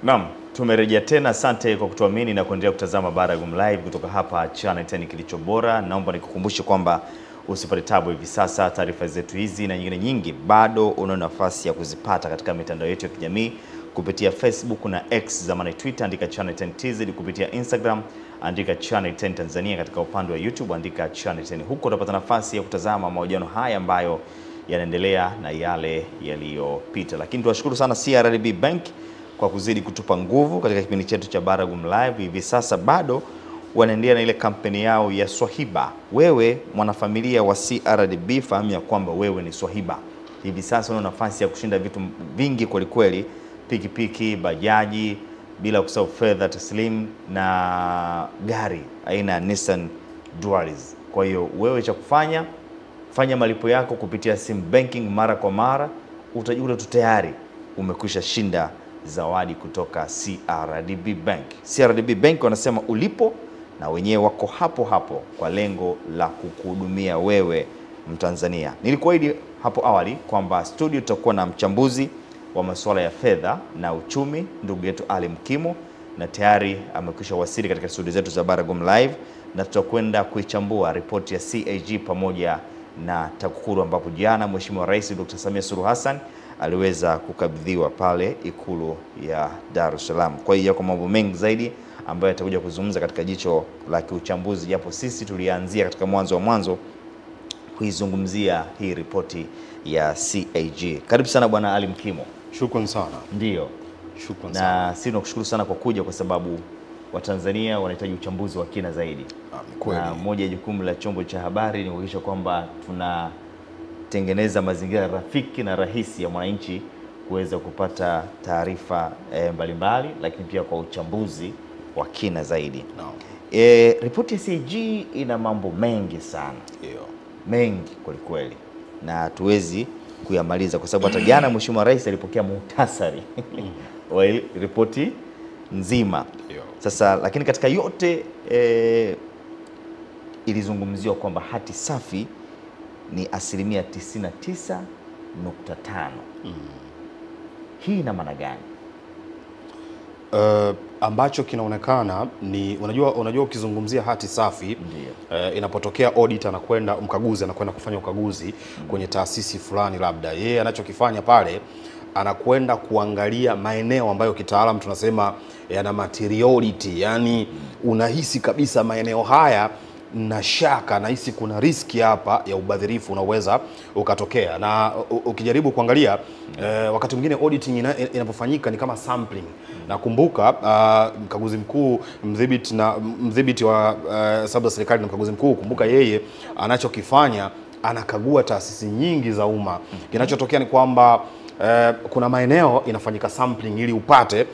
Naam, tumerejea tena. Asante kwa kutuamini na kuendelea kutazama Baragumu Live kutoka hapa Channel 10 kilicho bora. Naomba nikukumbushe kwamba usipate tabu hivi sasa. Taarifa zetu hizi na nyingine nyingi bado una nafasi ya kuzipata katika mitandao yetu ya kijamii kupitia Facebook na X zamani Twitter, andika Channel 10 TZ, kupitia Instagram andika Channel 10 Tanzania, katika upande wa YouTube andika Channel 10. Huko utapata nafasi ya kutazama mahojiano haya ambayo yanaendelea na yale yaliyopita. Lakini tuwashukuru sana CRDB Bank kwa kuzidi kutupa nguvu katika kipindi chetu cha Baragumu Live. Hivi sasa bado wanaendelea na ile kampeni yao ya Swahiba. Wewe mwanafamilia wa CRDB, fahamu ya kwamba wewe ni Swahiba. Hivi sasa una nafasi ya kushinda vitu vingi kweli kweli, pikipiki, bajaji, bila kusahau fedha taslim na gari aina ya Nissan Dualis. Kwa hiyo wewe cha kufanya, fanya malipo yako kupitia sim banking mara kwa mara, utajikuta tu tayari umekwisha shinda zawadi kutoka CRDB Bank. CRDB Bank wanasema ulipo na wenyewe wako hapo hapo kwa lengo la kukuhudumia wewe Mtanzania. Nilikuahidi hapo awali kwamba studio tutakuwa na mchambuzi wa masuala ya fedha na uchumi, ndugu yetu Ali Mkimo, na tayari amekwisha wasili katika studio zetu za Baragumu Live, na tutakwenda kuichambua ripoti ya CAG pamoja na TAKUKURU, ambapo jana Mheshimiwa Rais Dr. Samia Suluhu Hassan aliweza kukabidhiwa pale Ikulu ya Dar es Salaam. Kwa hiyo yako mambo mengi zaidi ambayo atakuja kuzungumza katika jicho la kiuchambuzi, japo sisi tulianzia katika mwanzo kuizungumzia hii ripoti ya CAG. Karibu sana Bwana Ali Mkimo. Shukrani sana. Ndio. Shukrani sana. Na sisi tunakushukuru sana kwa kuja, kwa sababu Watanzania wanahitaji uchambuzi wa kina zaidi. Na moja ya jukumu la chombo cha habari ni kuhakikisha kwamba tunatengeneza mazingira rafiki na rahisi ya mwananchi kuweza kupata taarifa mbalimbali, lakini pia kwa uchambuzi wa kina zaidi. Ripoti ya CAG ina mambo mengi sana. Mengi kweli kweli, na hatuwezi kuyamaliza kwa sababu hata jana Mheshimiwa Rais alipokea muhtasari wa ripoti nzima. Sasa lakini katika yote ilizungumziwa kwamba hati safi ni 99.5%. Hii ina maana gani? Ambacho kinaonekana ni unajua ukizungumzia hati safi, inapotokea audit anakwenda, mkaguzi anakwenda kufanya ukaguzi kwenye taasisi fulani, labda yeye anachokifanya pale anakwenda kuangalia maeneo ambayo kitaalamu tunasema yana materiality, yani unahisi kabisa maeneo haya na shaka, nahisi kuna riski hapa ya ubadhirifu unaweza ukatokea. Na ukijaribu kuangalia wakati mwingine auditing inapofanyika ni kama sampling. Nakumbuka mkaguzi mkuu, mdhibiti wa hesabu za serikali na mkaguzi mkuu, kumbuka yeye anachokifanya anakagua taasisi nyingi za umma. Kinachotokea ni kwamba kuna maeneo inafanyika sampling ili upate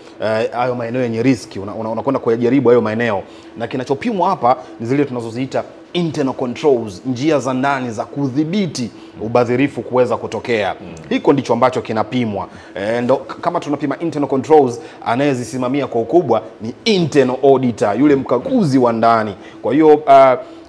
hayo maeneo yenye riski, unakwenda kujaribu hayo maeneo, na kinachopimwa hapa ni zile tunazoziita internal controls, njia za ndani za kudhibiti ubadhirifu kuweza kutokea. Hiko ndicho ambacho kinapimwa. Ndo kama tunapima internal controls, anayezisimamia kwa ukubwa ni internal auditor, yule mkaguzi wa ndani. Kwa hiyo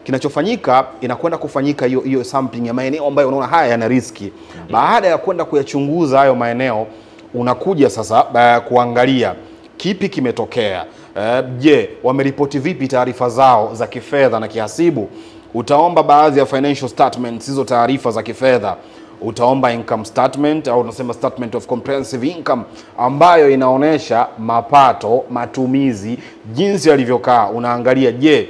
kinachofanyika, inakwenda kufanyika hiyo sampling ya maeneo ambayo unaona haya yana riski. Baada ya kwenda kuyachunguza hayo maeneo, unakuja sasa kuangalia kipi kimetokea. Je, wameripoti vipi taarifa zao za kifedha na kihasibu? Utaomba baadhi ya financial statements, hizo taarifa za kifedha. Utaomba income statement au unasema statement of comprehensive income, ambayo inaonesha mapato, matumizi, jinsi yalivyokaa. Unaangalia, je,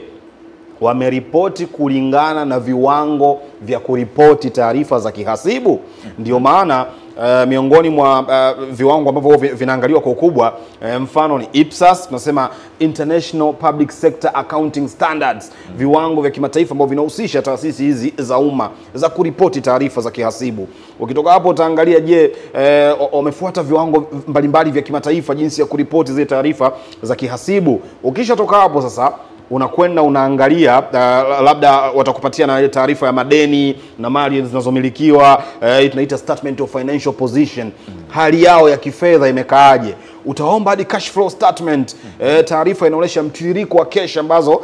wameripoti kulingana na viwango vya kuripoti taarifa za kihasibu? Ndio maana miongoni mwa viwango ambavyo vinaangaliwa kwa ukubwa, mfano ni IPSAS, tunasema International Public Sector Accounting Standards, viwango vya kimataifa ambavyo vinahusisha taasisi hizi za umma za kuripoti taarifa za kihasibu. Ukitoka hapo utaangalia, je, wamefuata viwango mbalimbali vya kimataifa jinsi ya kuripoti zile taarifa za kihasibu. Ukishatoka hapo sasa unakwenda unaangalia labda watakupatia na taarifa ya madeni na mali zinazomilikiwa, tunaita statement of financial position, hali yao ya kifedha imekaaje. Utaomba hadi cash flow statement, taarifa inaonyesha mtiririko wa cash ambazo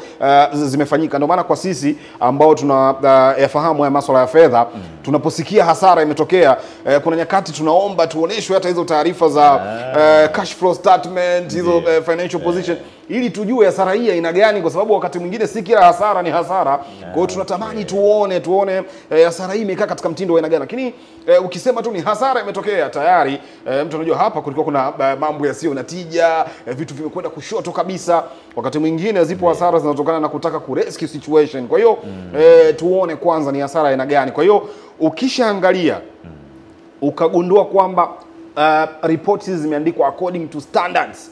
zimefanyika. Ndio maana kwa sisi ambao tunayafahamu ya masuala ya fedha, tunaposikia hasara imetokea, kuna nyakati tunaomba tuoneshwe hata hizo taarifa za cash flow statement, hizo financial position, ili tujue hasara hii ina gani, kwa sababu wakati mwingine si kila hasara ni hasara. Kwa hiyo tunatamani tuone hasara hii imekaa katika mtindo wa aina gani. Lakini ukisema tu ni hasara imetokea, tayari mtu anajua hapa kulikuwa kuna mambo yasiyo na tija, vitu vimekwenda kushoto kabisa. Wakati mwingine zipo hasara zinazotokana na kutaka kurescue situation. Kwa hiyo tuone kwanza ni hasara aina gani. Kwa hiyo ukishaangalia ukagundua kwamba reports zimeandikwa according to standards,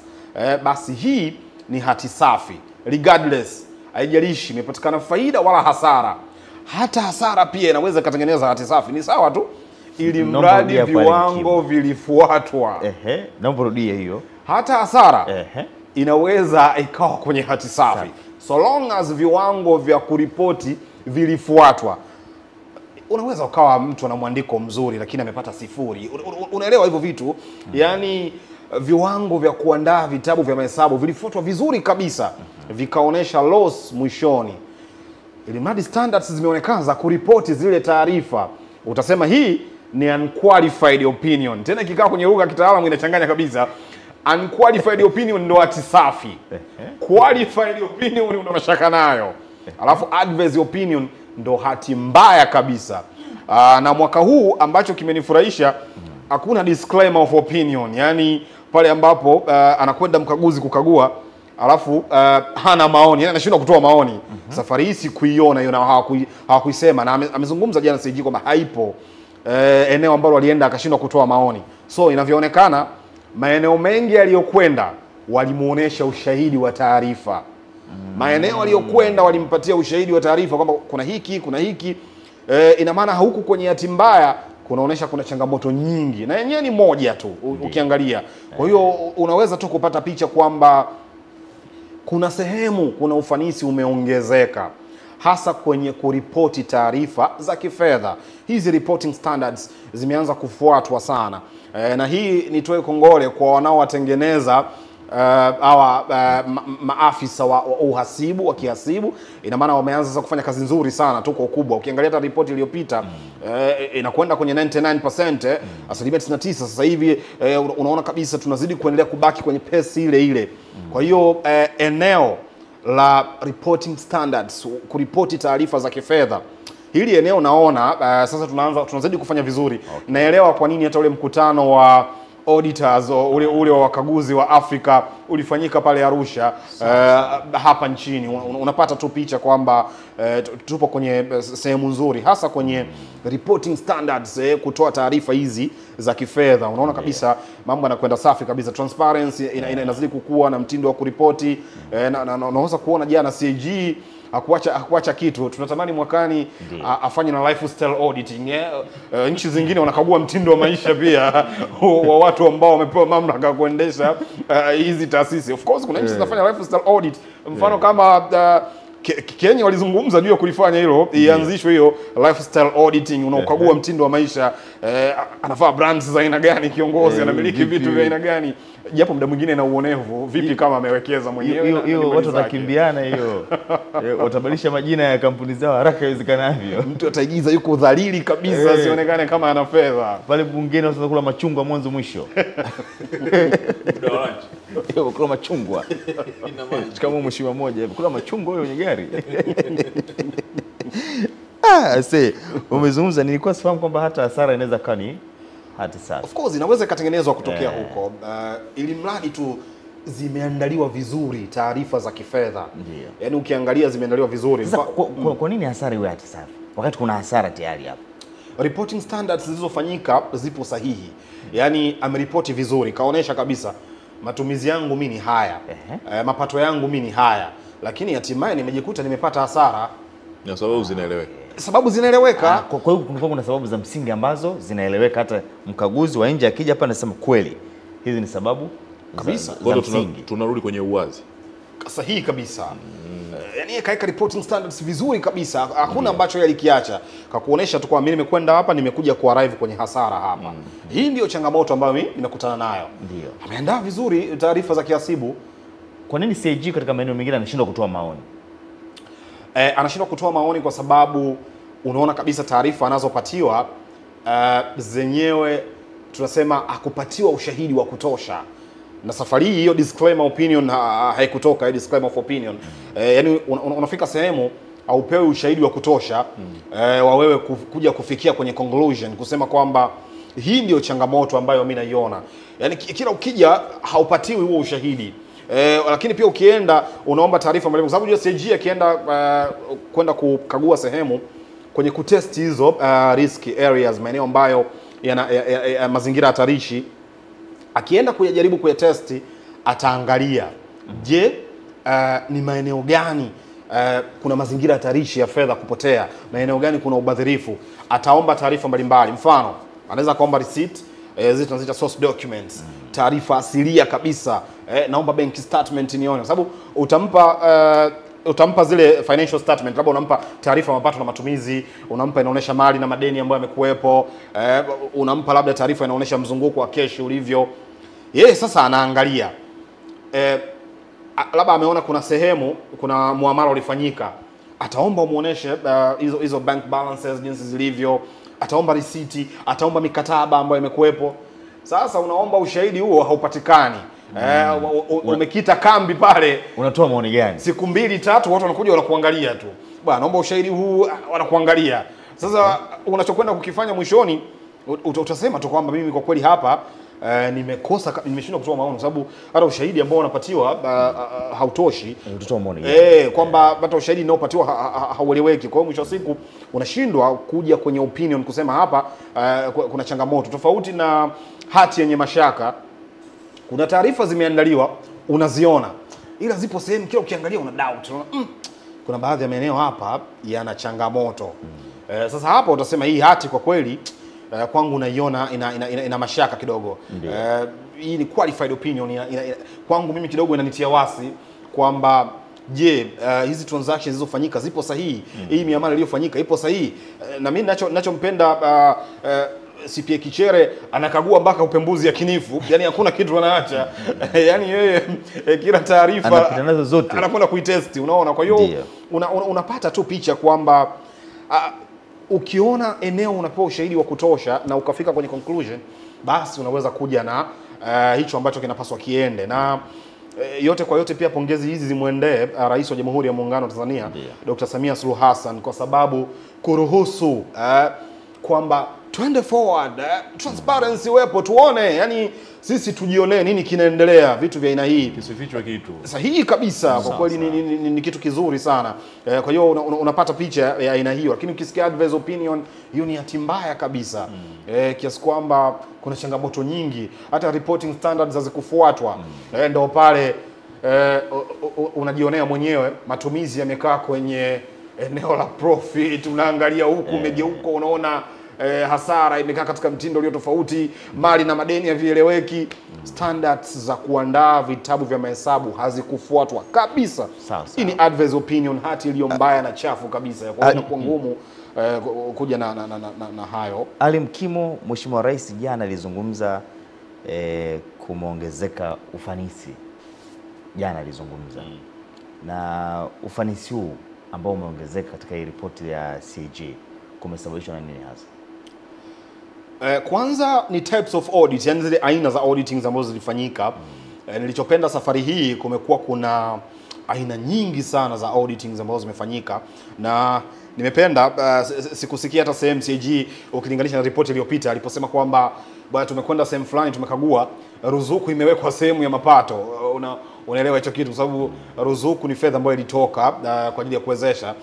basi hii ni hati safi, regardless, haijalishi imepatikana faida wala hasara. Hata hasara pia inaweza kutengeneza hati safi, ni sawa tu, ili mradi viwango vilifuatwa. Naomba rudie hiyo. Hata hasara inaweza ikawa kwenye hati safi, so long as viwango vya kuripoti vilifuatwa. Unaweza ukawa mtu ana mwandiko mzuri lakini amepata 0. Unaelewa hivyo vitu? Yani viwango vya kuandaa vitabu vya mahesabu vilifuatwa vizuri kabisa, vikaonesha loss mwishoni, ili mradi standards zimeonekana za kuripoti zile taarifa, utasema hii ni unqualified opinion. Tena ikikaa kwenye lugha kitaalamu inachanganya kabisa. Unqualified opinion ndo hati safi, qualified opinion ndo mashaka nayo, alafu adverse opinion ndo hati mbaya kabisa. Na mwaka huu ambacho kimenifurahisha, hakuna disclaimer of opinion. Yani pale ambapo anakwenda mkaguzi kukagua, alafu hana maoni, yani anashindwa kutoa maoni. Safari hii sikuiona hiyo, na hawakuisema, na amezungumza jana CAG kwamba haipo eneo ambalo alienda akashindwa kutoa maoni. So inavyoonekana maeneo mengi yaliyokwenda walimuonesha ushahidi wa taarifa. Maeneo aliyokwenda walimpatia ushahidi wa taarifa kwamba kuna hiki, kuna hiki. Ina maana huku kwenye hati mbaya kunaonesha kuna changamoto nyingi, na yenyewe ni moja tu ukiangalia. Kwa hiyo unaweza tu kupata picha kwamba kuna sehemu kuna ufanisi umeongezeka, hasa kwenye kuripoti taarifa za kifedha. Hizi reporting standards zimeanza kufuatwa sana. Na hii nitoe kongole kwa wanaowatengeneza maafisa wa uhasibu wa kihasibu. Ina maana wameanza sasa kufanya kazi nzuri sana tu kwa ukubwa. Ukiangalia hata ripoti iliyopita inakwenda kwenye 99%, asilimia 99 sasa hivi. Unaona kabisa tunazidi kuendelea kubaki kwenye pace ile ile. Kwa hiyo eneo la reporting standards, kuripoti taarifa za kifedha, hili eneo naona sasa tunazidi kufanya vizuri. Naelewa kwa nini hata ule mkutano wa auditors ule wa wakaguzi wa Afrika ulifanyika pale Arusha hapa nchini. Unapata tu picha kwamba tupo kwenye sehemu nzuri, hasa kwenye reporting standards, kutoa taarifa hizi za kifedha. Unaona kabisa mambo yanakwenda safi kabisa, transparency inazidi kukua na mtindo wa kuripoti. Na unaweza kuona jana CAG hakuacha kitu. Tunatamani mwakani afanye na lifestyle auditing. Nchi zingine wanakagua mtindo wa maisha pia wa watu ambao wamepewa mamlaka kuendesha hizi taasisi. Of course kuna nchi zinafanya lifestyle audit. Mfano kama Kenya walizungumza juu ya kulifanya hilo, ianzishwe hiyo lifestyle auditing, unaokagua mtindo wa maisha, anafaa brands za aina gani kiongozi, anamiliki vitu vya aina gani, japo muda mwingine na uonevu vipi kama amewekeza mwenyewe. Hiyo watu watakimbiana hiyo. Watabadilisha majina ya kampuni zao haraka iwezekanavyo. Mtu ataigiza yuko dhalili kabisa, asionekane kama ana fedha. Pale bungeni watu kula machungwa mwanzo mwisho. Muda wa lunch. Kula machungwa. Kama mheshimiwa mmoja kula machungwa wewe kwenye gari. Umezungumza, nilikuwa sifahamu kwamba hata hasara inaweza kuwa ni hati safi. Of course inaweza ikatengenezwa kutokea huko, ili mradi tu zimeandaliwa vizuri taarifa za kifedha. Yaani ukiangalia zimeandaliwa vizuri. Sasa kwa nini hasara iwe hati safi wakati kuna hasara tayari hapo? Reporting standards zilizofanyika zipo sahihi. Yaani ameripoti vizuri, kaonesha kabisa matumizi yangu mimi ni haya, mapato yangu mimi ni haya, lakini hatimaye nimejikuta nimepata hasara. Na sababu zinaeleweka. Sababu zinaeleweka. Kwa hiyo kuna sababu za msingi ambazo zinaeleweka, hata mkaguzi wa nje akija hapa anasema kweli hizi ni sababu kabisa. Kwa hiyo tunarudi kwenye uwazi. Sahihi kabisa. yani kaeka reporting standards vizuri kabisa, hakuna ambacho yeye alikiacha, kakuonesha tu kwa mimi nimekwenda hapa, nimekuja ku arrive kwenye hasara hapa. Hii ndio changamoto ambayo mimi nimekutana nayo. Ndio. Ameandaa vizuri taarifa za kiasibu. Kwa nini CAG katika maeneo mengine anashindwa kutoa maoni? Anashindwa kutoa maoni kwa sababu unaona kabisa taarifa anazopatiwa zenyewe tunasema akupatiwa ushahidi wa kutosha. Na safari hii hiyo disclaimer opinion haikutoka, disclaimer of opinion. Yani unafika sehemu haupewi ushahidi wa kutosha wa wewe kuja kufikia kwenye conclusion kusema kwamba hii ndio changamoto ambayo mimi naiona. Yani kila ukija haupatiwi huo ushahidi. Lakini pia ukienda unaomba taarifa mbalimbali, kwa sababu CAG akienda kwenda kukagua sehemu kwenye kutest hizo risk areas, maeneo ambayo yana mazingira hatarishi, akienda kujaribu kuyatest ataangalia je, ni maeneo gani kuna mazingira hatarishi ya fedha kupotea, maeneo gani kuna ubadhirifu. Ataomba taarifa mbalimbali, mfano anaweza kaomba receipt, zinazoita source documents, taarifa asilia kabisa. Naomba bank statement nione, kwa sababu utampa zile financial statement, labda unampa taarifa mapato na matumizi, unampa inaonyesha mali na madeni ambayo yamekuwepo, unampa labda taarifa inaonyesha mzunguko wa cash ulivyo. Yeye sasa anaangalia labda ameona kuna sehemu kuna muamala ulifanyika, ataomba umuoneshe hizo bank balances jinsi zilivyo, ataomba receipt, ataomba mikataba ambayo imekuwepo. Sasa unaomba ushahidi huo haupatikani. Umekita kambi pale, unatoa maoni gani? Siku 2-3 watu wanakuja wanakuangalia tu. Bwana naomba ushahidi huu, wanakuangalia. Sasa unachokwenda kukifanya mwishoni utasema tu kwamba mimi kwa kweli hapa nimeshindwa kutoa maoni, sababu hata ushahidi ambao unapatiwa hautoshi. Utatoa maoni gani? Kwamba hata ushahidi unaopatiwa haueleweki. Kwa hiyo mwisho wa siku unashindwa kuja kwenye opinion kusema hapa kuna changamoto. Tofauti na hati yenye mashaka, kuna taarifa zimeandaliwa unaziona, ila zipo sehemu kila ukiangalia una doubt, kuna baadhi ya maeneo hapa yana changamoto. Sasa hapa utasema hii hati kwa kweli kwangu naiona ina mashaka kidogo. Hii ni qualified opinion, kwangu mimi kidogo inanitia wasi kwamba je, hizi transactions zilizofanyika zipo sahihi? Hii miamala iliyofanyika ipo sahihi? Na mimi ninachompenda CPA Kichere, anakagua mpaka upembuzi yakinifu, yani hakuna kitu anaacha. Yani yeye kila taarifa anapita nazo zote, anakwenda kuitest, unaona. Kwa hiyo unapata tu picha kwamba ukiona eneo unapewa ushahidi wa kutosha na ukafika kwenye conclusion, basi unaweza kuja na hicho ambacho kinapaswa kiende. Na yote kwa yote pia pongezi hizi zimwendee Rais wa Jamhuri ya Muungano wa Tanzania Dr. Samia Suluhu Hassan, kwa sababu kuruhusu kwamba twende forward, transparency wepo, tuone, yani sisi tujionee nini kinaendelea, vitu vya aina hii kisifichwe kitu sahihi kabisa. Kwa kweli ni kitu kizuri sana. Kwa hiyo unapata picha ya aina hiyo, lakini ukisikia adverse opinion, hiyo ni hati mbaya kabisa. Kiasi kwamba kuna changamoto nyingi, hata reporting standards hazikufuatwa. Ndio pale unajionea mwenyewe, matumizi yamekaa kwenye eneo la profit, unaangalia huku umegeuka, unaona hasara imekaa katika mtindo ulio tofauti, mali na madeni havieleweki. Standards za kuandaa vitabu vya mahesabu hazikufuatwa kabisa. Hii ni adverse opinion, hati iliyo mbaya na chafu kabisa. Kwa hiyo inakuwa ngumu kuja na hayo. Ali Mkimo, Mheshimiwa Rais jana alizungumza kumeongezeka ufanisi. Jana alizungumza na ufanisi huu ambao umeongezeka katika hii ripoti ya CAG kumesababishwa na nini hasa? Kwanza ni types of audit, yani zile aina za auditing ambazo zilifanyika. Nilichopenda safari hii, kumekuwa kuna aina nyingi sana za auditing ambazo zimefanyika, na nimependa sikusikia hata sehemu CAG ukilinganisha na ripoti iliyopita aliposema kwamba bwana, tumekwenda sehemu fulani tumekagua, ruzuku imewekwa sehemu ya mapato. Unaelewa hicho kitu, kwa sababu ruzuku ni fedha ambayo ilitoka kwa ajili ya kuwezesha,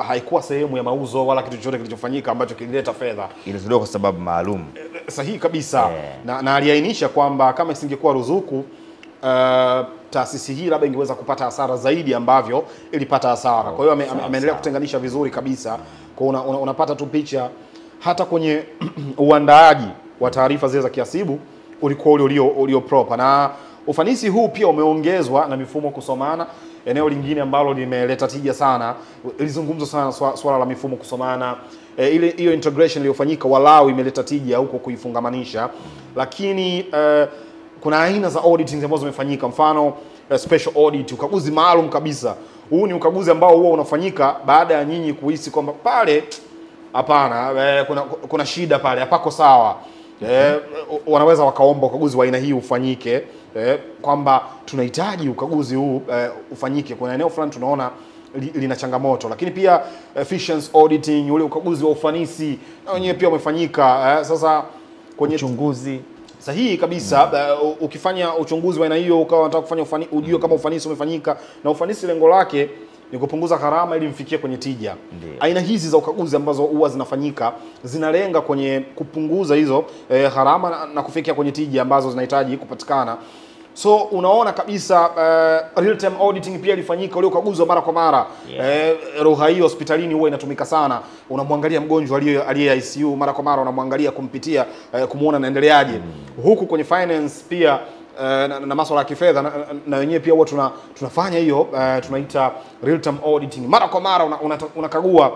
haikuwa sehemu ya mauzo wala kitu chochote kilichofanyika ambacho kilileta fedha. Ilitolewa kwa sababu maalum. Sahihi kabisa. Na aliainisha kwamba kama isingekuwa ruzuku, taasisi hii labda ingeweza kupata hasara zaidi ambavyo ilipata hasara. Kwa hiyo ameendelea kutenganisha vizuri kabisa. Kwa unapata tu picha hata kwenye uandaaji wa taarifa zile za kiasibu ulikuwa ulio proper, na ufanisi huu pia umeongezwa na mifumo kusomana. eneo lingine ambalo limeleta tija sana, ilizungumzwa sana swala la mifumo kusomana. Ile hiyo integration iliyofanyika walau imeleta tija huko kuifungamanisha. Lakini kuna aina za auditing ambazo zimefanyika, mfano special audit, ukaguzi maalum kabisa. Huu ni ukaguzi ambao huwa unafanyika baada ya nyinyi kuhisi kwamba pale hapana, kuna shida pale, hapako sawa. Wanaweza wakaomba ukaguzi wa aina hii ufanyike, kwamba tunahitaji ukaguzi huu ufanyike, kuna eneo fulani tunaona lina changamoto. Lakini pia efficiency auditing, ule ukaguzi wa ufanisi na wenyewe pia umefanyika. Sasa kwenye uchunguzi sahihi kabisa, ukifanya uchunguzi wa aina hiyo ukawa unataka kufanya ujue kama ufanisi umefanyika, na ufanisi lengo lake ni kupunguza gharama ili mfikie kwenye tija. Aina hizi za ukaguzi ambazo huwa zinafanyika zinalenga kwenye kupunguza hizo gharama na kufikia kwenye tija ambazo zinahitaji kupatikana. So unaona kabisa real time auditing pia ilifanyika, ule ukaguzi wa mara kwa mara. Lugha hiyo hospitalini huwa inatumika sana. Unamwangalia mgonjwa aliye ICU mara kwa mara, unamwangalia kumpitia, kumuona anaendeleaje. Huku kwenye finance pia na masuala ya kifedha na wenyewe pia huwa tunafanya hiyo, tunaita real time auditing. Mara kwa mara unakagua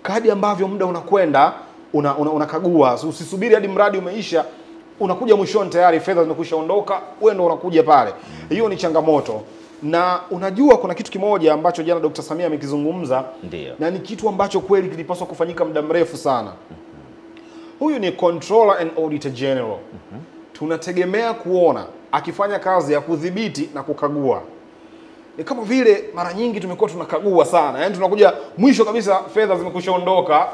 kadi ambavyo muda unakwenda, unakagua. So, usisubiri hadi mradi umeisha, unakuja mwishoni tayari fedha zimekwisha ondoka, wewe ndio unakuja pale. Hiyo ni changamoto. Na unajua kuna kitu kimoja ambacho jana Dr. Samia amekizungumza, na ni kitu ambacho kweli kilipaswa kufanyika muda mrefu sana. Huyu ni Controller and Auditor General. Tunategemea kuona akifanya kazi ya kudhibiti na kukagua. Ni kama vile mara nyingi tumekuwa tunakagua sana, yani tunakuja mwisho kabisa fedha zimekwisha ondoka.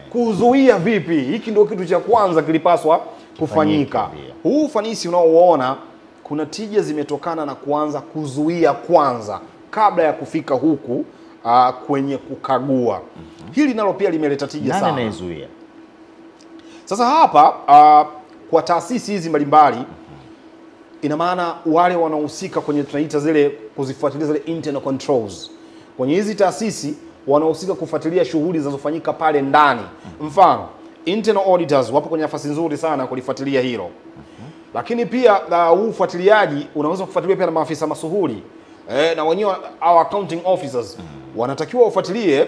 Kuzuia vipi? Hiki ndio kitu cha kwanza kilipaswa kufanyika. Huu ufanisi unaoona, kuna tija zimetokana na kuanza kuzuia kwanza kabla ya kufika huku kwenye kukagua. Hili nalo pia limeleta tija sana. Nani anayezuia? Sasa hapa kwa taasisi hizi mbalimbali, ina maana wale wanaohusika kwenye tunaita zile kuzifuatilia zile internal controls. Kwenye hizi taasisi wanaohusika kufuatilia shughuli zinazofanyika pale ndani. Mfano, internal auditors wapo kwenye nafasi nzuri sana kulifuatilia hilo. Lakini pia huu ufuatiliaji unaweza kufuatilia pia na maafisa masuhuri. Na wenyewe our accounting officers wanatakiwa wafuatilie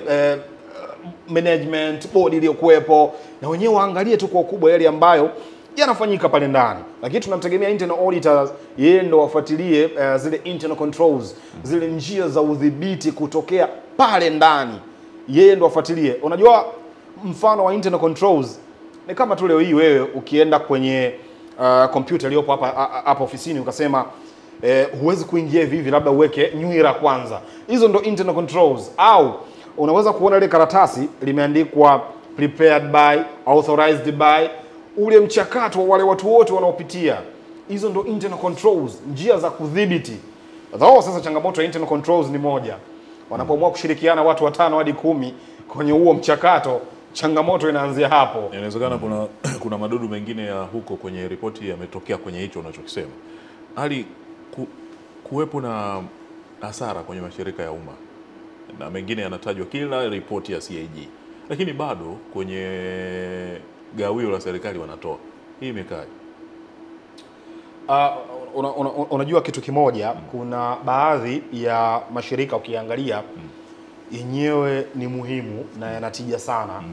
management board iliyokuepo, na wenyewe waangalie tu kwa ukubwa yale ambayo yanafanyika pale ndani. Lakini tunamtegemea internal auditors, yeye ndo wafuatilie zile internal controls, zile njia za udhibiti kutokea pale ndani, yeye ndo wafuatilie. Unajua mfano wa internal controls ni kama tu leo hii wewe ukienda kwenye computer iliyopo hapa ofisini ukasema huwezi kuingia hivi, labda uweke nywira kwanza. Hizo ndo internal controls. Au unaweza kuona ile karatasi limeandikwa prepared by, authorized by, ule mchakato wa wale watu wote wanaopitia. Hizo ndo internal controls, njia za kudhibiti. Sasa changamoto ya internal controls ni moja. Wanapoamua kushirikiana watu 5 hadi 10 kwenye huo mchakato, changamoto inaanzia hapo. Inawezekana kuna madudu mengine ya huko kwenye ripoti yametokea kwenye hicho unachokisema. Hali kuwepo na hasara kwenye mashirika ya umma, na mengine yanatajwa kila ripoti ya CAG, lakini bado kwenye gawio la serikali wanatoa. Hii imekaje? Unajua kitu kimoja, kuna baadhi ya mashirika ukiangalia yenyewe ni muhimu na yanatija sana.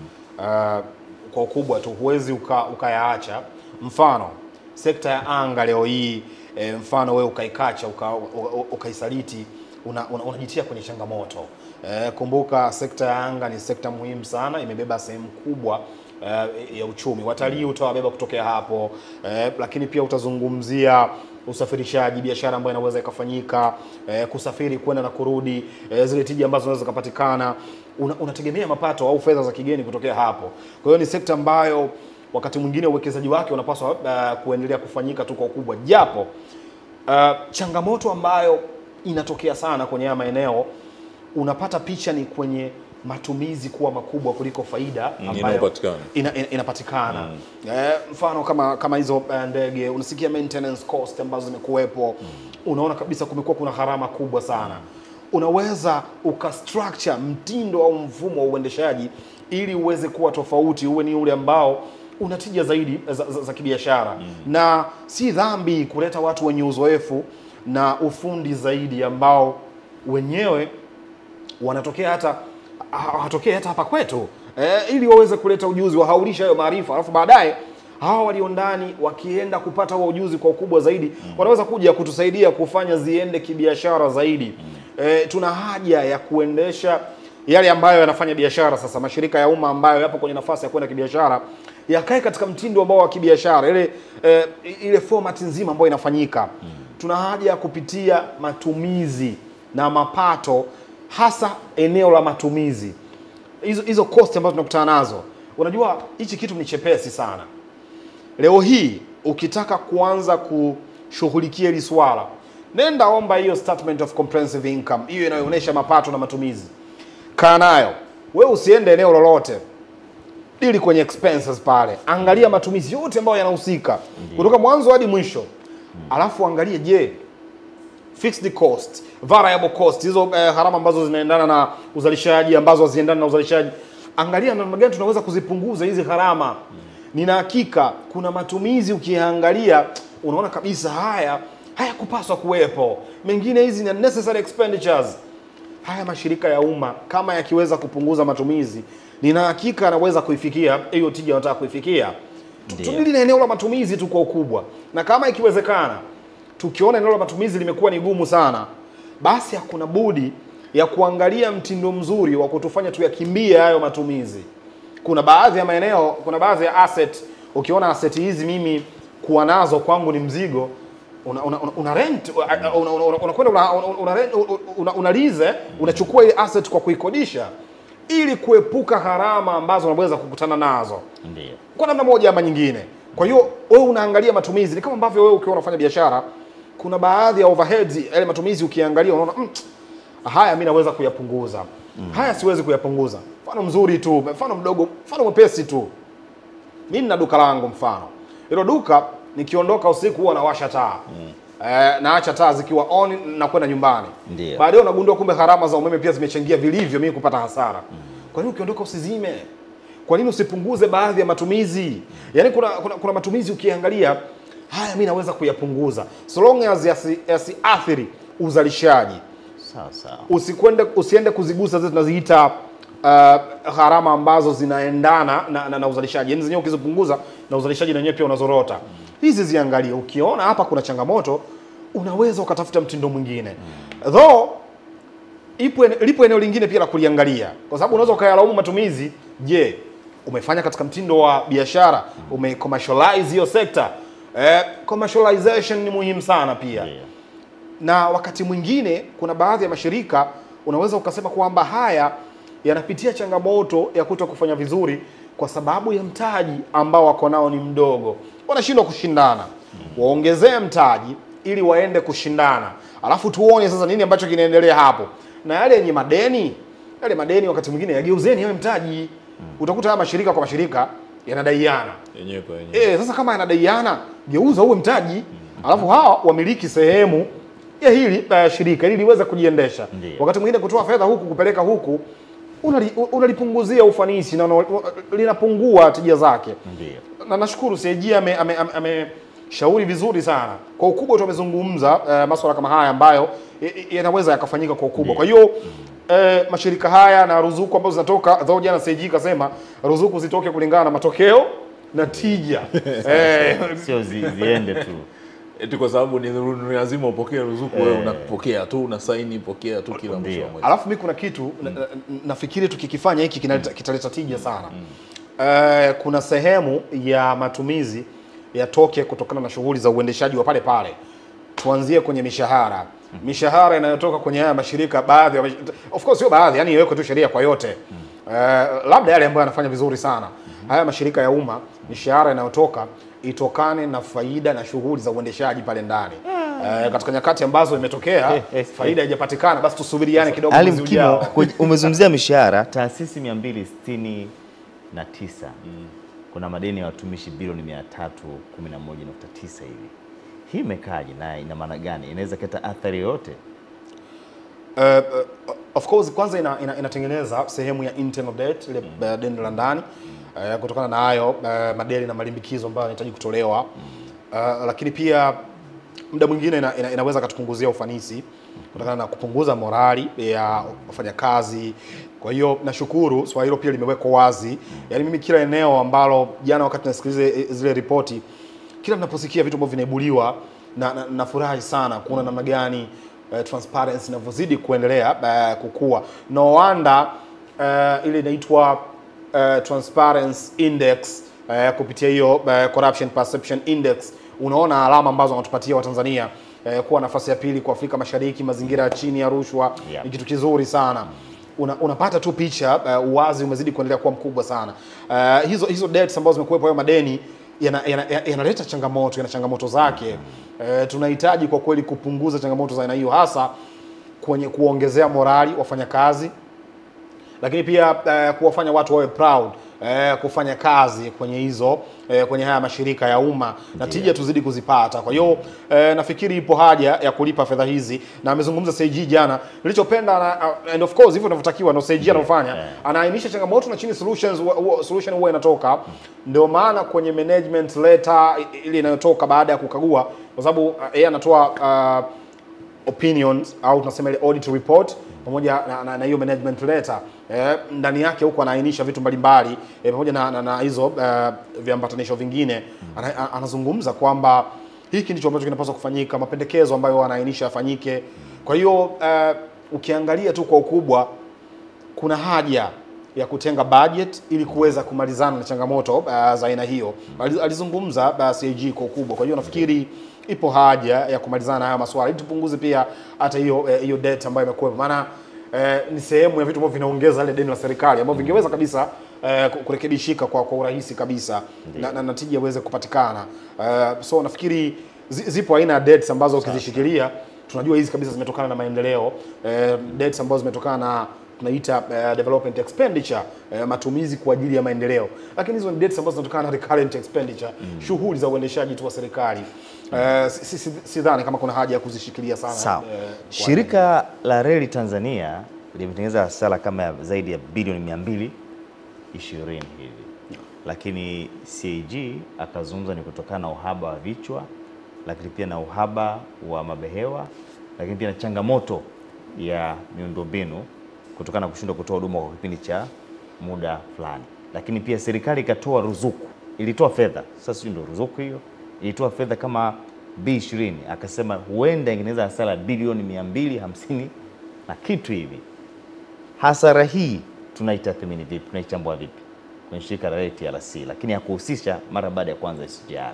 Kwa ukubwa tu huwezi ukayaacha. Mfano sekta ya anga leo hii, mfano wewe ukaikacha ukaisaliti, unajitia kwenye changamoto. Kumbuka sekta ya anga ni sekta muhimu sana, imebeba sehemu kubwa ya uchumi. Watalii utawabeba kutokea hapo, lakini pia utazungumzia usafirishaji, biashara ambayo inaweza ikafanyika, kusafiri kwenda na kurudi, zile tija ambazo zinaweza kupatikana, unategemea mapato au fedha za kigeni kutokea hapo. Kwa hiyo ni sekta ambayo wakati mwingine uwekezaji wake unapaswa kuendelea kufanyika tu kwa ukubwa. Japo changamoto ambayo inatokea sana kwenye haya maeneo, unapata picha ni kwenye matumizi kuwa makubwa kuliko faida ambayo inapatikana. Mfano kama hizo ndege, unasikia maintenance cost ambazo zimekuwepo, unaona kabisa kumekuwa kuna gharama kubwa sana. Unaweza ukastructure mtindo au mfumo wa uendeshaji ili uweze kuwa tofauti, uwe ni ule ambao unatija zaidi za kibiashara. Na si dhambi kuleta watu wenye uzoefu na ufundi zaidi ambao wenyewe wanatokea hata hapa kwetu ili waweze kuleta ujuzi, wahaulisha hayo maarifa, alafu baadaye hawa walio ndani wakienda kupata huo ujuzi kwa ukubwa zaidi wanaweza kuja kutusaidia kufanya ziende kibiashara zaidi. Tuna haja ya kuendesha yale ambayo yanafanya biashara sasa. Mashirika ya umma ambayo yapo kwenye nafasi ya kwenda kibiashara yakae katika mtindo ambao wa kibiashara, ile format nzima ambayo inafanyika. Tuna haja ya kupitia matumizi na mapato, hasa eneo la matumizi. Hizo cost ambazo tunakutana nazo. Unajua hichi kitu ni chepesi sana. Leo hii ukitaka kuanza kushughulikia hili swala, nenda omba hiyo statement of comprehensive income, hiyo inayoonyesha mapato na matumizi. Kaa nayo. Wewe usiende eneo lolote, dili kwenye expenses pale, angalia matumizi yote ambayo yanahusika kutoka mwanzo hadi mwisho. Alafu angalie, je, fixed cost, variable cost, hizo gharama ambazo zinaendana na uzalishaji, ambazo haziendani na uzalishaji, angalia namna gani tunaweza kuzipunguza hizi gharama. Nina hakika kuna matumizi ukiangalia unaona kabisa haya kupaswa kuwepo, mengine hizi ni unnecessary expenditures. Haya mashirika ya umma kama yakiweza kupunguza matumizi, nina hakika anaweza kuifikia hiyo tija wanataka kuifikia. Tudili na eneo la matumizi tu kwa ukubwa, na kama ikiwezekana tukiona eneo la matumizi limekuwa ni gumu sana, basi hakuna budi ya kuangalia mtindo mzuri wa kutufanya tuyakimbie hayo matumizi. Kuna baadhi ya maeneo, kuna baadhi ya asset, ukiona asset hizi mimi kuwa nazo kwangu ni mzigo, una rent, unakwenda una lease, unachukua ile asset kwa kuikodisha ili kuepuka gharama ambazo unaweza kukutana nazo. Ndio. Kwa namna moja ama nyingine. Kwa hiyo wewe unaangalia matumizi, ni kama ambavyo wewe ukiwa unafanya biashara, kuna baadhi ya overheads, yale matumizi ukiangalia unaona haya mimi naweza kuyapunguza. Haya siwezi kuyapunguza. Mfano mzuri tu, mfano mdogo, mfano mwepesi tu. Mimi nina duka langu mfano. Hilo duka nikiondoka usiku huwa nawasha taa. Naacha taa zikiwa on na kwenda nyumbani. Baadaye unagundua kumbe gharama za umeme pia zimechangia vilivyo mimi kupata hasara. Kwa nini ukiondoka usizime? Kwa nini usipunguze baadhi ya matumizi? Yaani kuna matumizi ukiangalia haya mimi naweza kuyapunguza so long as yasiathiri uzalishaji. Sawa. Usiende kuzigusa zile tunaziita gharama ambazo zinaendana na uzalishaji. Yaani zenyewe ukizipunguza na uzalishaji na yenyewe pia unazorota. Hizi ziangalie. Ukiona hapa kuna changamoto, unaweza ukatafuta mtindo mwingine. Though lipo eneo lingine pia la kuliangalia. Kwa sababu unaweza ukayalaumu matumizi, je, umefanya katika mtindo wa biashara, commercialize hiyo sector. Commercialization ni muhimu sana pia. Na wakati mwingine kuna baadhi ya mashirika unaweza ukasema kwamba haya yanapitia changamoto ya kuto kufanya vizuri kwa sababu ya mtaji ambao wako nao ni mdogo. Wanashindwa kushindana. Waongezee mtaji ili waende kushindana. Alafu tuone sasa nini ambacho kinaendelea hapo. Na yale yenye madeni, wakati mwingine yageuzeni yawe mtaji. Utakuta haya mashirika kwa mashirika yanadaiana. Yenyewe kwa yenyewe. Sasa kama yanadaiana, geuza uwe mtaji. Alafu hawa wamiliki sehemu ya hili shirika ili liweze kujiendesha. Wakati mwingine kutoa fedha huku kupeleka huku unalipunguzia ufanisi na linapungua tija zake. Na nashukuru CAG ameshauri vizuri sana. Kwa ukubwa tumezungumza masuala kama haya ambayo yanaweza yakafanyika kwa ukubwa. Kwa hiyo mashirika haya na ruzuku ambazo zinatoka, though jana CAG kasema ruzuku zitoke kulingana na matokeo na tija. Sio ziende tu. Eti kwa sababu ni lazima upokee ruzuku, wewe unapokea tu, una saini pokea tu kila mwisho wa mwezi. Alafu mimi kuna kitu nafikiri tukikifanya hiki kitaleta tija sana. Kuna sehemu ya matumizi yatoke kutokana na shughuli za uendeshaji wa pale. Tuanzie kwenye mishahara. Mishahara inayotoka kwenye haya mashirika, baadhi of course sio baadhi, yani iwekwe tu sheria kwa yote. Labda yale ambayo yanafanya vizuri sana. Haya mashirika ya umma, mishahara inayotoka itokane na faida na shughuli za uendeshaji pale ndani. Katika nyakati ambazo imetokea faida haijapatikana, basi tusubiriane kidogo mwezi ujao. Umezungumzia mishahara, taasisi 269 kuna madeni ya watumishi bilioni 311.9 hivi. Hii imekaje na ina maana gani? Inaweza kuleta athari yote? Of course kwanza inatengeneza sehemu ya internal debt, ile deni la ndani. Kutokana na hayo madeni na malimbikizo ambayo yanahitaji kutolewa. Lakini pia muda mwingine inaweza katupunguzia ufanisi kutokana na kupunguza morali ya wafanyakazi. Kwa hiyo nashukuru swala hilo pia limewekwa wazi. Yaani mimi kila eneo ambalo jana wakati nasikiliza zile ripoti, kila mnaposikia vitu ambavyo vinaibuliwa na nafurahi sana kuona namna gani transparency inavyozidi kuendelea kukua. No wonder ile inaitwa Transparency Index kupitia hiyo Corruption Perception Index, unaona alama ambazo wanatupatia Watanzania kuwa nafasi ya pili kwa Afrika Mashariki, mazingira ya chini ya rushwa, ni kitu kizuri sana. Unapata tu picha, uwazi umezidi kuendelea kuwa mkubwa sana. Hizo debts ambazo zimekuwepo, hayo madeni yanaleta changamoto, yana changamoto zake. Tunahitaji kwa kweli kupunguza changamoto za aina hiyo, hasa kwenye kuongezea morali wafanyakazi, lakini pia kuwafanya watu wawe proud kufanya kazi kwenye hizo kwenye haya mashirika ya umma na tija tuzidi kuzipata. Kwa hiyo nafikiri ipo haja ya kulipa fedha hizi, na amezungumza CAG jana. Nilichopenda and of course hivyo inavyotakiwa ndio CAG anafanya, anaainisha changamoto na chini solution huwa inatoka. Ndio maana kwenye management letter ile inayotoka baada ya kukagua, kwa sababu yeye anatoa opinions au tunasema ile audit report pamoja na hiyo management letter, ndani yake huko anaainisha vitu mbalimbali pamoja na hizo viambatanisho vingine. Anazungumza kwamba hiki ndicho ambacho kinapaswa kufanyika, mapendekezo ambayo anaainisha yafanyike. Kwa hiyo ukiangalia tu kwa ukubwa, kuna haja ya kutenga budget ili kuweza kumalizana na changamoto za aina hiyo. Alizungumza CAG kwa ukubwa. Kwa hiyo nafikiri ipo haja ya kumalizana na haya masuala ili tupunguze pia hata hiyo debt ambayo imekuwa, maana ni sehemu ya vitu ambavyo vinaongeza ile deni la serikali ambavyo vingeweza kabisa kurekebishika kwa urahisi kabisa na natija iweze kupatikana. So nafikiri zipo aina ya debts ambazo ukizishikilia tunajua hizi kabisa zimetokana na maendeleo, debts ambazo zimetokana na tunaita development expenditure, matumizi kwa ajili ya maendeleo, lakini hizo ni debts ambazo zinatokana na recurrent expenditure, shughuli za uendeshaji tu wa serikali. Sidhani kama kuna haja ya kuzishikilia sana. Shirika la Reli Tanzania limetengeneza hasara kama zaidi ya bilioni 220 hivi, lakini CAG akazungumza ni kutokana na uhaba wa vichwa, lakini pia na uhaba wa mabehewa, lakini pia na changamoto ya miundombinu kutokana na kushindwa kutoa huduma kwa kipindi cha muda fulani. Lakini pia serikali ikatoa ruzuku, ilitoa fedha, sasa sio ndio ruzuku hiyo, ilitoa fedha kama B20, akasema huenda ingeneza hasara bilioni 250 na kitu hivi. Hasara hii tunaitathmini vipi, tunaichambua vipi kwenye shirika la TRC, lakini hakuhusisha mara baada ya kwanza SGR?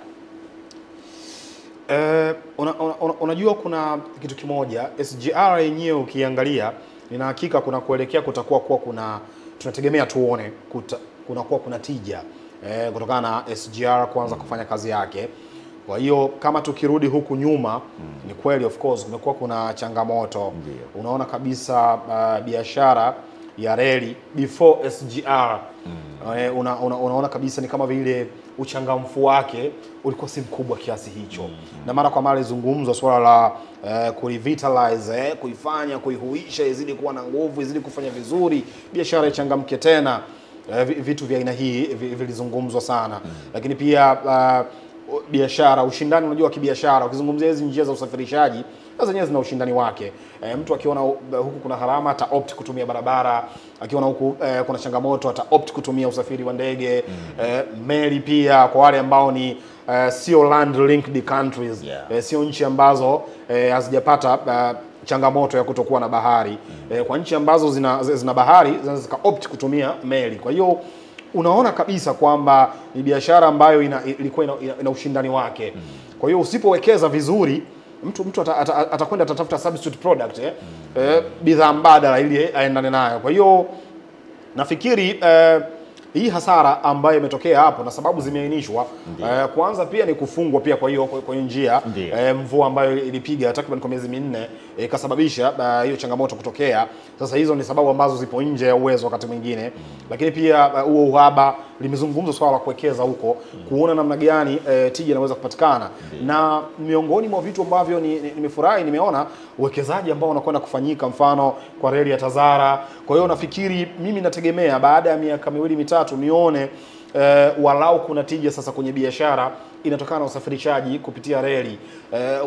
Unajua kuna kitu kimoja, SGR yenyewe ukiangalia nina hakika kuna kuelekea kutakuwa tunategemea tuone kuna tija kutokana na SGR kuanza kufanya kazi yake. Kwa hiyo kama tukirudi huku nyuma, ni kweli of course kumekuwa kuna changamoto. Unaona kabisa biashara ya reli before SGR unaona kabisa ni kama vile uchangamfu wake ulikuwa si mkubwa kiasi hicho. Na mara kwa mara izungumzwa swala la kurevitalize, kuihuisha izidi kuwa na nguvu, izidi kufanya vizuri, biashara ichangamke tena. Vitu vya aina hii vilizungumzwa sana. Lakini pia biashara, ushindani, unajua kibiashara ukizungumzia hizi njia za usafirishaji zenyewe zina ushindani wake. Mtu akiona huku kuna gharama ata opt kutumia barabara, akiona huku kuna changamoto ata opt kutumia usafiri wa ndege. Meli pia kwa wale ambao ni sio land linked countries, sio nchi ambazo hazijapata changamoto ya kutokuwa na bahari. Kwa nchi ambazo zina bahari zinaweza zika opt kutumia meli. Kwa hiyo unaona kabisa kwamba ni biashara ambayo ilikuwa ina ushindani wake. Kwa hiyo usipowekeza vizuri, mtu atakwenda atatafuta substitute product, bidhaa mbadala ili aendane nayo. Kwa hiyo nafikiri hii hasara ambayo imetokea hapo na sababu zimeainishwa, kwanza pia ni kufungwa pia kwa hiyo njia, mvua ambayo ilipiga takriban kwa miezi 4 ikasababisha hiyo changamoto kutokea. Sasa hizo ni sababu ambazo zipo nje ya uwezo wakati mwingine. Lakini pia huo uhaba, limezungumzwa swala la kuwekeza huko, kuona namna gani tija inaweza kupatikana. Na miongoni mwa vitu ambavyo nimefurahi, nimeona uwekezaji ambao unakwenda kufanyika, mfano kwa reli ya Tazara. Kwa hiyo nafikiri mimi nategemea baada ya miaka 2-3 nione walau kuna tija sasa kwenye biashara inatokana na usafirishaji kupitia reli,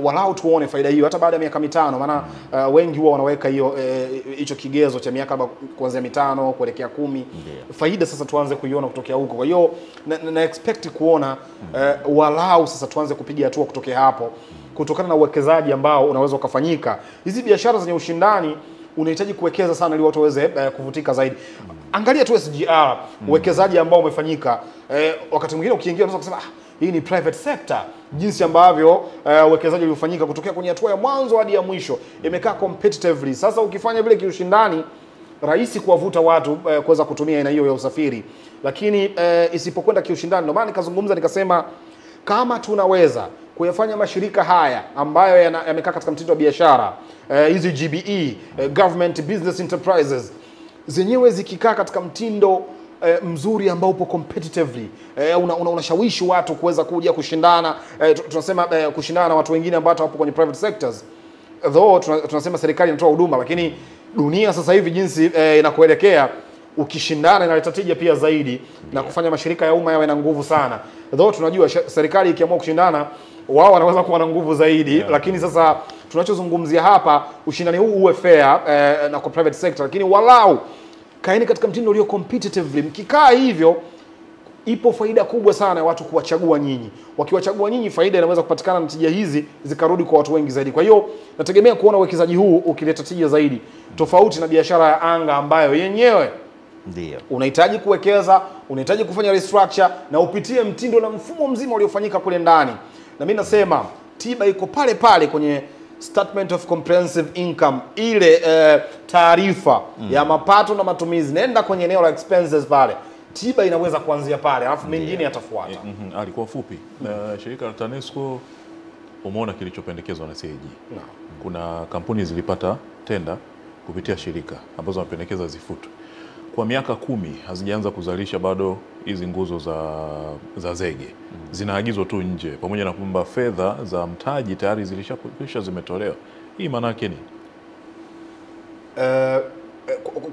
walau tuone faida hiyo hata baada ya miaka 5, maana wengi huwa wanaweka hiyo hicho kigezo cha miaka kuanzia 5 kuelekea 10. Faida sasa tuanze kuiona kutokea huko. Kwa hiyo na expect kuona walau sasa tuanze kupiga hatua kutokea hapo, kutokana na uwekezaji ambao unaweza ukafanyika. Hizi biashara zenye ushindani unahitaji kuwekeza sana ili watu waweze kuvutika zaidi. Angalia tu SGR, uwekezaji ambao umefanyika. Wakati mwingine ukiingia unaweza kusema hii ni private sector, jinsi ambavyo uwekezaji uliofanyika kutokea kwenye hatua ya mwanzo hadi ya mwisho imekaa competitively. Sasa ukifanya vile kiushindani, rahisi kuwavuta watu kuweza kutumia aina hiyo ya usafiri, lakini isipokwenda kiushindani. Ndio maana nikazungumza nikasema kama tunaweza kuyafanya mashirika haya ambayo yamekaa katika mtindo wa biashara, hizi GBE, government business enterprises, zenyewe zikikaa katika mtindo mzuri ambao upo competitively, unashawishi watu kuweza kuja kushindana, tunasema kushindana na watu wengine ambao wapo kwenye private sectors. Though tunasema serikali inatoa huduma, lakini dunia sasa hivi jinsi inakoelekea, ukishindana inaleta tija pia zaidi na kufanya mashirika ya umma yawe na nguvu sana. Though tunajua serikali ikiamua kushindana wao wanaweza kuwa na nguvu zaidi, lakini sasa tunachozungumzia hapa ushindani huu uwe fair na kwa private sector, lakini walau kaeni katika mtindo ulio competitively. Mkikaa hivyo, ipo faida kubwa sana ya watu kuwachagua nyinyi. Wakiwachagua nyinyi, faida inaweza kupatikana na tija hizi zikarudi kwa watu wengi zaidi. Kwa hiyo nategemea kuona uwekezaji huu ukileta tija zaidi, tofauti na biashara ya anga ambayo yenyewe ndio unahitaji kuwekeza, unahitaji kufanya restructure na upitie mtindo na mfumo mzima uliofanyika kule ndani. Na mimi nasema tiba iko pale pale kwenye statement of comprehensive income, ile taarifa ya mapato na matumizi. Nenda kwenye eneo la expenses pale, tiba inaweza kuanzia pale, alafu mengine yatafuata. Alikuwa fupi. Shirika la TANESCO umeona kilichopendekezwa na CAG. Kuna kampuni zilipata tenda kupitia shirika ambazo wanapendekeza zifutwe. Kwa miaka 10 hazijaanza kuzalisha bado hizi nguzo za zege. Zinaagizwa tu nje, pamoja na kwamba fedha za mtaji tayari zilisha zimetolewa. Hii maana yake ni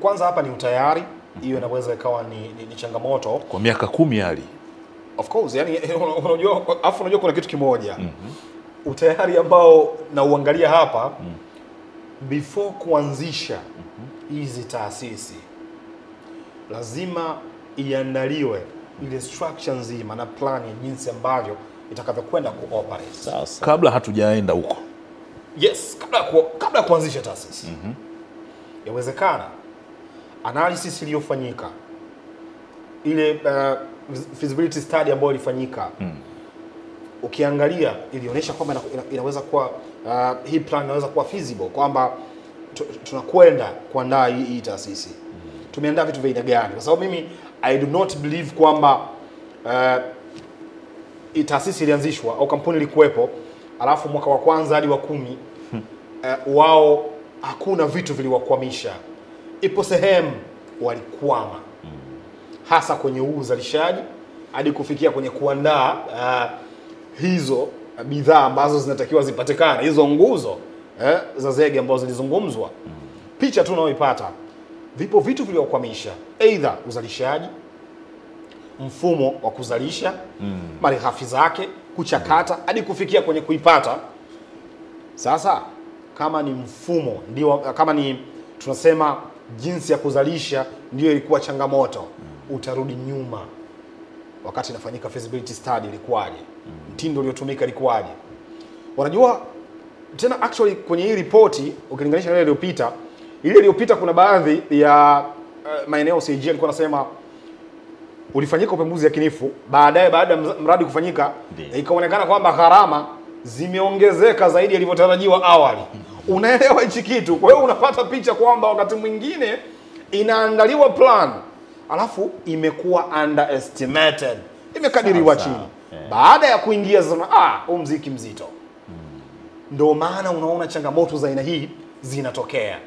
kwanza hapa ni utayari, hiyo inaweza ikawa ni changamoto kwa miaka 10 hali. Of course, yani unajua kuna kitu kimoja. Utayari ambao na uangalia hapa before kuanzisha hizi taasisi, lazima iandaliwe ile structure nzima na plan ya jinsi ambavyo itakavyokwenda kuoperate. Sasa Kabla hatujaenda huko. Yes, kabla kuanzisha taasisi. Yawezekana analysis iliyofanyika, ile feasibility study ambayo ilifanyika, ukiangalia ilionyesha kwamba inaweza kuwa hii plan inaweza kuwa feasible, kwamba tunakwenda kuandaa hii taasisi. Tumeandaa vitu vya aina gani? Kwa sababu mimi I do not believe kwamba taasisi ilianzishwa au kampuni ilikuwepo alafu mwaka wa kwanza hadi wa 10 wao hakuna vitu viliwakwamisha. Ipo sehemu walikwama, hasa kwenye uzalishaji hadi kufikia kwenye kuandaa hizo bidhaa ambazo zinatakiwa zipatikane, hizo nguzo za zege ambazo zilizungumzwa. Picha tu unaoipata, vipo vitu vilivyokwamisha, either uzalishaji, mfumo wa kuzalisha, malighafi zake, kuchakata hadi kufikia kwenye kuipata. Sasa kama ni mfumo ndio, kama ni tunasema jinsi ya kuzalisha ndio ilikuwa changamoto, utarudi nyuma. Wakati inafanyika feasibility study ilikuwaje? Mtindo uliotumika ilikuwaje? Unajua tena actually kwenye hii ripoti ukilinganisha na ile iliyopita, kuna baadhi ya maeneo CAG alikuwa anasema ulifanyika upembuzi yakinifu, baada ya mradi kufanyika ikaonekana kwamba gharama zimeongezeka zaidi yalivyotarajiwa awali. Unaelewa hichi kitu? Kwa hiyo unapata picha kwamba wakati mwingine inaandaliwa plan alafu imekuwa underestimated, imekadiriwa chini. Baada ya kuingia sasa huu mziki mzito. Ndio maana unaona changamoto za aina hii zinatokea.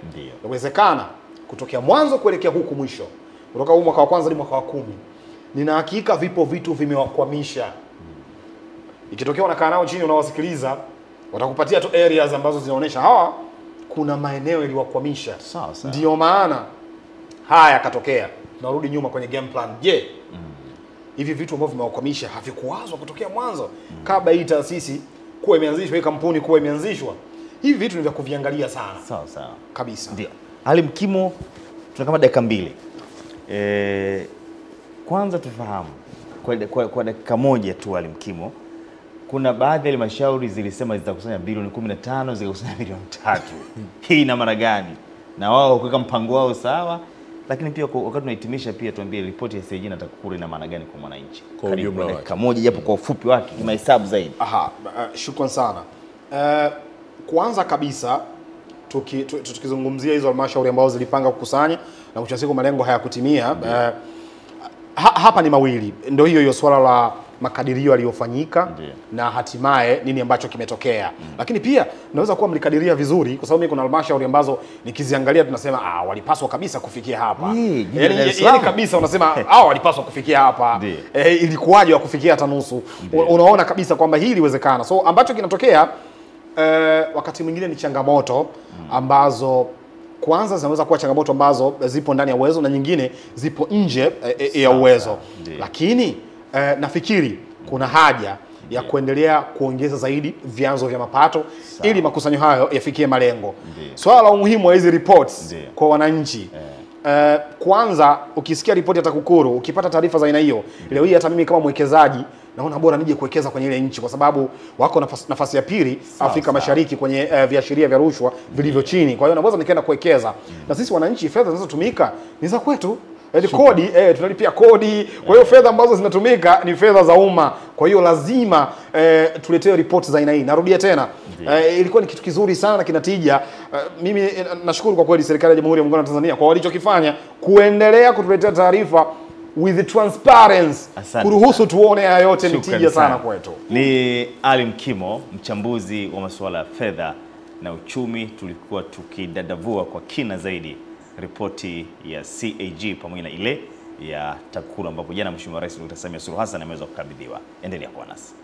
Inawezekana kutokea mwanzo kuelekea huku mwisho, kutoka huu mwaka wa kwanza hadi mwaka wa 10, nina hakika vipo vitu vimewakwamisha. Ikitokea unakaa nao chini unawasikiliza, watakupatia tu areas ambazo zinaonyesha kuna maeneo yaliwakwamisha. Ndio maana haya katokea. Tunarudi nyuma kwenye game plan. Je, hivi vitu ambavyo vimewakwamisha havikuwazwa kutokea mwanzo kabla hii taasisi kuwa imeanzishwa, hii kampuni kuwa imeanzishwa. Hivi vitu ni vya kuviangalia sana. Sawa sawa. Kabisa. Ndio. Ali Mkimo, tuna kama dakika 2. Kwanza tufahamu kwa dakika moja tu Ali Mkimo, kuna baadhi ya halmashauri zilisema zitakusanya bilioni 15, zikakusanya bilioni 3. Hii ina maana gani? Na wao kuweka mpango wao sawa, lakini pia wakati tunahitimisha pia tuambie ripoti ya CAG na TAKUKURU ina maana gani kwa mwananchi? Kwa ujumla wake. Dakika moja japo kwa ufupi wake, kimahesabu zaidi. Shukran sana. Kwanza kabisa tukizungumzia hizo halmashauri ambazo zilipanga kukusanya na mwisho wa siku malengo hayakutimia, hapa ni mawili. Ndio hiyo swala la makadirio yaliyofanyika na hatimaye nini ambacho kimetokea. Lakini pia naweza kuwa mlikadiria vizuri, kwa sababu mimi kuna halmashauri ambazo nikiziangalia tunasema walipaswa kabisa kufikia hapa. Yaani kabisa unasema walipaswa kufikia hapa. Ilikuwaje wa kufikia hata nusu? Unaona kabisa kwamba hili liwezekana. So ambacho kinatokea wakati mwingine ni changamoto ambazo kwanza zinaweza kuwa changamoto ambazo zipo ndani ya uwezo na nyingine zipo nje ya uwezo. Lakini nafikiri kuna haja ya kuendelea kuongeza zaidi vyanzo vya mapato ili makusanyo hayo yafikie malengo. Swala la umuhimu wa hizi reports kwa wananchi. Kwanza ukisikia ripoti ya TAKUKURU, ukipata taarifa za aina hiyo, leo hii hata mimi kama mwekezaji naona bora nije kuwekeza kwenye ile nchi, kwa sababu wako nafasi ya pili Afrika Mashariki kwenye viashiria vya rushwa vilivyo chini. Kwa hiyo naweza nikaenda kuwekeza. Na sisi wananchi fedha zinazotumika ni za kwetu. Kodi, tunalipia kodi. Kwa hiyo fedha ambazo zinatumika ni fedha za umma. Kwa hiyo lazima tuletee ripoti za aina hii. Narudia tena. Ilikuwa ni kitu kizuri sana na kinatija. Mimi nashukuru kwa kweli serikali ya Jamhuri ya Muungano wa Tanzania kwa walichokifanya kuendelea kutuletea taarifa with transparency, kuruhusu tuone haya yote. Ni tija sana kwetu. Ni Ali Mkimo, mchambuzi wa masuala ya fedha na uchumi. Tulikuwa tukidadavua kwa kina zaidi ripoti ya CAG pamoja na ile ya TAKUKURU, ambapo jana Mheshimiwa Rais Dr. Samia Suluhu Hassan ameweza kukabidhiwa. Endelea kuwa nasi.